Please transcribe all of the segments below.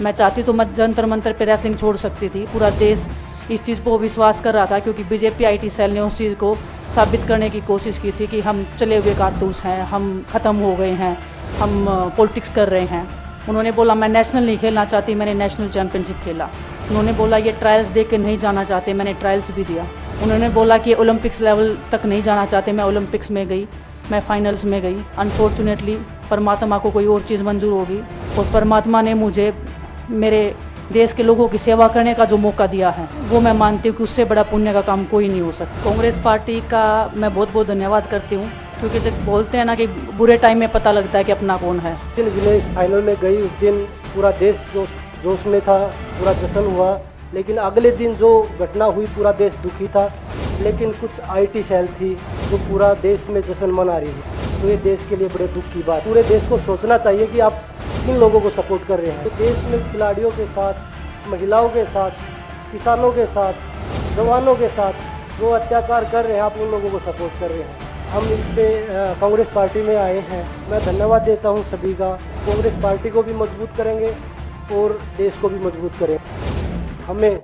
मैं चाहती तो मैं जंतर मंतर पे रेसलिंग छोड़ सकती थी। पूरा देश इस चीज़ को विश्वास कर रहा था, क्योंकि बीजेपी आईटी सेल ने उस चीज़ को साबित करने की कोशिश की थी कि हम चले हुए कारतूस हैं, हम ख़त्म हो गए हैं, हम पॉलिटिक्स कर रहे हैं। उन्होंने बोला मैं नेशनल नहीं खेलना चाहती, मैंने नेशनल चैम्पियनशिप खेला। उन्होंने बोला ये ट्रायल्स दे के नहीं जाना चाहते, मैंने ट्रायल्स भी दिया। उन्होंने बोला कि ओलंपिक्स लेवल तक नहीं जाना चाहते, मैं ओलंपिक्स में गई, मैं फाइनल्स में गई। अनफॉर्चुनेटली परमात्मा को कोई और चीज़ मंजूर होगी, और परमात्मा ने मुझे मेरे देश के लोगों की सेवा करने का जो मौका दिया है, वो मैं मानती हूँ कि उससे बड़ा पुण्य का काम कोई नहीं हो सकता। कांग्रेस पार्टी का मैं बहुत बहुत धन्यवाद करती हूँ, क्योंकि जब बोलते हैं ना कि बुरे टाइम में पता लगता है कि अपना कौन है। दिन विनेश फाइनल में गई, उस दिन पूरा देश जोश में था, पूरा जश्न हुआ। लेकिन अगले दिन जो घटना हुई, पूरा देश दुखी था। लेकिन कुछ आईटी सेल थी जो पूरा देश में जश्न मना रही थी। तो ये देश के लिए बड़े दुख की बात। पूरे देश को सोचना चाहिए कि आप किन लोगों को सपोर्ट कर रहे हैं। तो देश में खिलाड़ियों के साथ, महिलाओं के साथ, किसानों के साथ, जवानों के साथ जो अत्याचार कर रहे हैं, आप उन लोगों को सपोर्ट कर रहे हैं। हम इस पे कांग्रेस पार्टी में आए हैं। मैं धन्यवाद देता हूं सभी का। कांग्रेस पार्टी को भी मजबूत करेंगे और देश को भी मजबूत करेंगे। हमें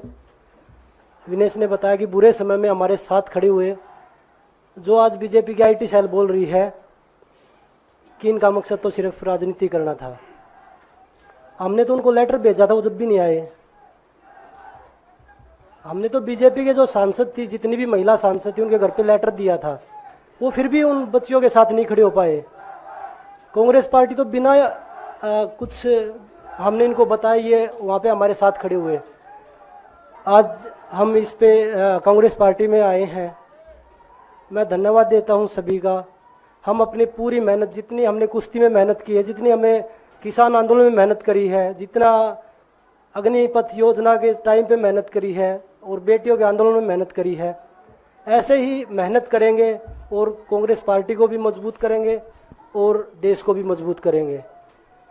विनेश ने बताया कि बुरे समय में हमारे साथ खड़े हुए। जो आज बीजेपी की आईटी सेल बोल रही है कि इनका मकसद तो सिर्फ राजनीति करना था, हमने तो उनको लेटर भेजा था, वो जब भी नहीं आए। हमने तो बीजेपी के जो सांसद थी, जितनी भी महिला सांसद थी, उनके घर पे लेटर दिया था, वो फिर भी उन बच्चियों के साथ नहीं खड़े हो पाए। कांग्रेस पार्टी तो बिना कुछ हमने इनको बताया, ये वहाँ पे हमारे साथ खड़े हुए। आज हम इस पे कांग्रेस पार्टी में आए हैं। मैं धन्यवाद देता हूँ सभी का। हम अपनी पूरी मेहनत, जितनी हमने कुश्ती में मेहनत की है, जितनी हमें किसान आंदोलन में मेहनत करी है, जितना अग्निपथ योजना के टाइम पे मेहनत करी है और बेटियों के आंदोलन में मेहनत करी है, ऐसे ही मेहनत करेंगे और कांग्रेस पार्टी को भी मजबूत करेंगे और देश को भी मजबूत करेंगे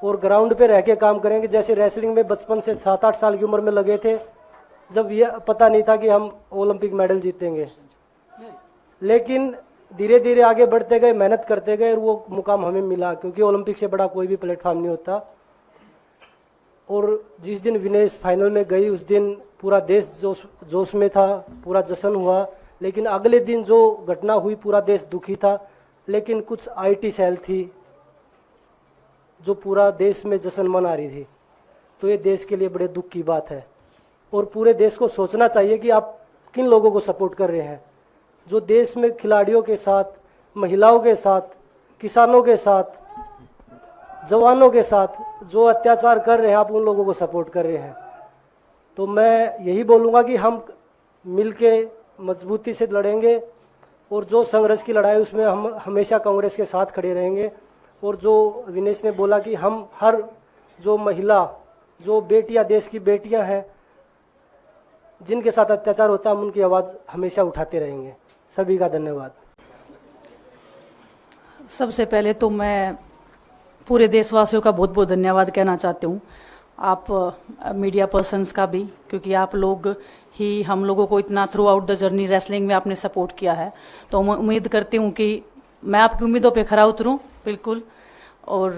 और ग्राउंड पे रह के काम करेंगे। जैसे रेसलिंग में बचपन से 7-8 साल की उम्र में लगे थे, जब यह पता नहीं था कि हम ओलंपिक मेडल जीतेंगे, लेकिन धीरे धीरे आगे बढ़ते गए, मेहनत करते गए और वो मुकाम हमें मिला, क्योंकि ओलंपिक से बड़ा कोई भी प्लेटफॉर्म नहीं होता। और जिस दिन विनेश फाइनल में गई, उस दिन पूरा देश जोश में था, पूरा जश्न हुआ। लेकिन अगले दिन जो घटना हुई, पूरा देश दुखी था। लेकिन कुछ आईटी सेल थी जो पूरा देश में जश्न मना रही थी। तो ये देश के लिए बड़े दुख की बात है, और पूरे देश को सोचना चाहिए कि आप किन लोगों को सपोर्ट कर रहे हैं। जो देश में खिलाड़ियों के साथ, महिलाओं के साथ, किसानों के साथ, जवानों के साथ जो अत्याचार कर रहे हैं, आप उन लोगों को सपोर्ट कर रहे हैं। तो मैं यही बोलूँगा कि हम मिलके मजबूती से लड़ेंगे, और जो संघर्ष की लड़ाई उसमें हम हमेशा कांग्रेस के साथ खड़े रहेंगे। और जो विनेश ने बोला कि हम हर जो महिला, जो बेटियां, देश की बेटियां हैं, जिनके साथ अत्याचार होता है, हम उनकी आवाज़ हमेशा उठाते रहेंगे। सभी का धन्यवाद। सबसे पहले तो मैं पूरे देशवासियों का बहुत बहुत धन्यवाद कहना चाहती हूँ, आप मीडिया पर्सन्स का भी, क्योंकि आप लोग ही हम लोगों को इतना through out the journey wrestling में आपने सपोर्ट किया है। तो मैं उम्मीद करती हूँ कि मैं आपकी उम्मीदों पे खरा उतरूँ बिल्कुल। और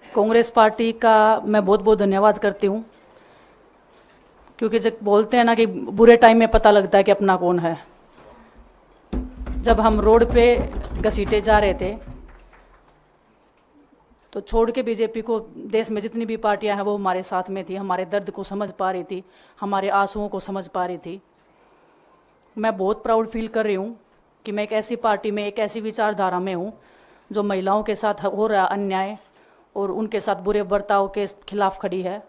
कांग्रेस पार्टी का मैं बहुत बहुत धन्यवाद करती हूँ, क्योंकि जब बोलते हैं ना कि बुरे टाइम में पता लगता है कि अपना कौन है। जब हम रोड पे घसीटे जा रहे थे, तो छोड़ के बीजेपी को देश में जितनी भी पार्टियां हैं वो हमारे साथ में थी, हमारे दर्द को समझ पा रही थी, हमारे आंसुओं को समझ पा रही थी। मैं बहुत प्राउड फील कर रही हूँ कि मैं एक ऐसी पार्टी में, एक ऐसी विचारधारा में हूँ जो महिलाओं के साथ हो रहा अन्याय और उनके साथ बुरे बर्ताव के खिलाफ खड़ी है।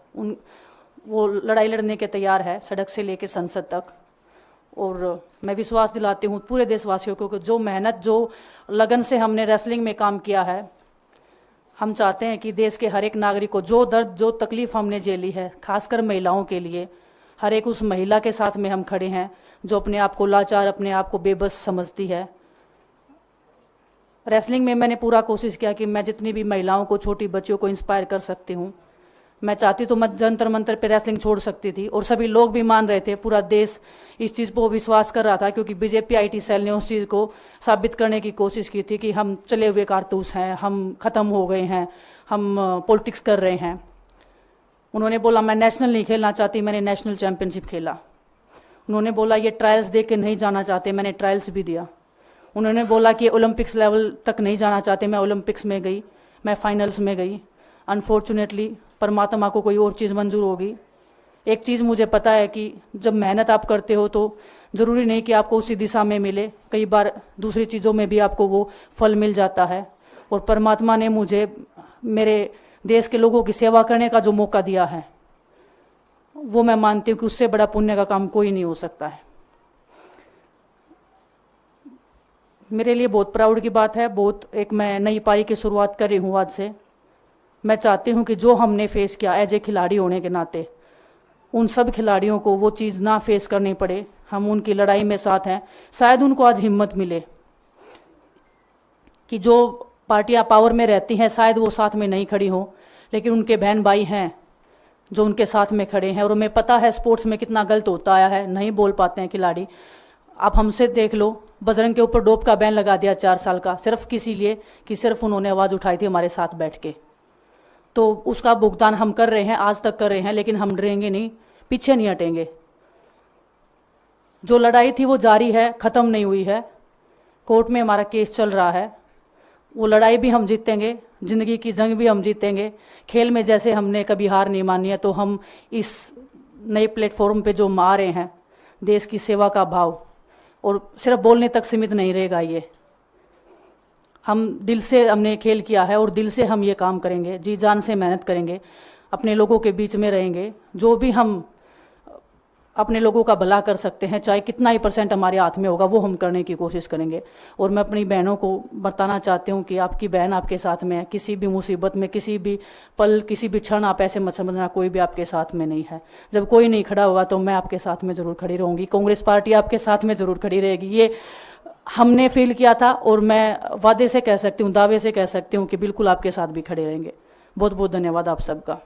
वो लड़ाई लड़ने के तैयार है, सड़क से लेकर संसद तक। और मैं विश्वास दिलाती हूँ पूरे देशवासियों को कि जो मेहनत, जो लगन से हमने रेसलिंग में काम किया है, हम चाहते हैं कि देश के हर एक नागरिक को जो दर्द, जो तकलीफ़ हमने झेली है, खासकर महिलाओं के लिए, हर एक उस महिला के साथ में हम खड़े हैं जो अपने आप को लाचार, अपने आप को बेबस समझती है। रेसलिंग में मैंने पूरा कोशिश किया कि मैं जितनी भी महिलाओं को, छोटी बच्चियों को इंस्पायर कर सकती हूँ। मैं चाहती तो मैं जंतर मंतर पे रेसलिंग छोड़ सकती थी, और सभी लोग भी मान रहे थे, पूरा देश इस चीज़ को विश्वास कर रहा था, क्योंकि बीजेपी आईटी सेल ने उस चीज़ को साबित करने की कोशिश की थी कि हम चले हुए कारतूस हैं, हम ख़त्म हो गए हैं, हम पॉलिटिक्स कर रहे हैं। उन्होंने बोला मैं नेशनल नहीं खेलना चाहती, मैंने नेशनल चैम्पियनशिप खेला। उन्होंने बोला ये ट्रायल्स दे के नहीं जाना चाहते, मैंने ट्रायल्स भी दिया। उन्होंने बोला कि ओलंपिक्स लेवल तक नहीं जाना चाहते, मैं ओलंपिक्स में गई, मैं फाइनल्स में गई। अनफॉर्चुनेटली परमात्मा को कोई और चीज़ मंजूर होगी। एक चीज़ मुझे पता है कि जब मेहनत आप करते हो तो ज़रूरी नहीं कि आपको उसी दिशा में मिले, कई बार दूसरी चीज़ों में भी आपको वो फल मिल जाता है। और परमात्मा ने मुझे मेरे देश के लोगों की सेवा करने का जो मौका दिया है, वो मैं मानती हूँ कि उससे बड़ा पुण्य का काम कोई नहीं हो सकता है। मेरे लिए बहुत प्राउड की बात है। बहुत एक मैं नई पारी की शुरुआत कर रही हूँ आज से। मैं चाहती हूँ कि जो हमने फेस किया एज ए खिलाड़ी होने के नाते, उन सब खिलाड़ियों को वो चीज़ ना फेस करनी पड़े। हम उनकी लड़ाई में साथ हैं। शायद उनको आज हिम्मत मिले कि जो पार्टियां पावर में रहती हैं शायद वो साथ में नहीं खड़ी हों, लेकिन उनके बहन भाई हैं जो उनके साथ में खड़े हैं। और हमें पता है स्पोर्ट्स में कितना गलत होता आया है, नहीं बोल पाते हैं खिलाड़ी। आप हमसे देख लो, बजरंग के ऊपर डोप का बैन लगा दिया 4 साल का, सिर्फ किसी लिए कि सिर्फ उन्होंने आवाज़ उठाई थी हमारे साथ बैठ के। तो उसका भुगतान हम कर रहे हैं, आज तक कर रहे हैं, लेकिन हम डरेंगे नहीं, पीछे नहीं हटेंगे। जो लड़ाई थी वो जारी है, ख़त्म नहीं हुई है। कोर्ट में हमारा केस चल रहा है, वो लड़ाई भी हम जीतेंगे, ज़िंदगी की जंग भी हम जीतेंगे। खेल में जैसे हमने कभी हार नहीं मानी है, तो हम इस नए प्लेटफॉर्म पे जो आ रहे हैं, देश की सेवा का भाव, और सिर्फ बोलने तक सीमित नहीं रहेगा। ये हम दिल से हमने खेल किया है और दिल से हम ये काम करेंगे, जी जान से मेहनत करेंगे, अपने लोगों के बीच में रहेंगे। जो भी हम अपने लोगों का भला कर सकते हैं, चाहे कितना ही % हमारे हाथ में होगा, वो हम करने की कोशिश करेंगे। और मैं अपनी बहनों को बताना चाहती हूँ कि आपकी बहन आपके साथ में है। किसी भी मुसीबत में, किसी भी पल, किसी भी क्षण आप ऐसे मत समझना कोई भी आपके साथ में नहीं है। जब कोई नहीं खड़ा होगा तो मैं आपके साथ में ज़रूर खड़ी रहूँगी, कांग्रेस पार्टी आपके साथ में ज़रूर खड़ी रहेगी। ये हमने फील किया था और मैं वादे से कह सकती हूँ, दावे से कह सकती हूँ कि बिल्कुल आपके साथ भी खड़े रहेंगे। बहुत बहुत धन्यवाद आप सबका।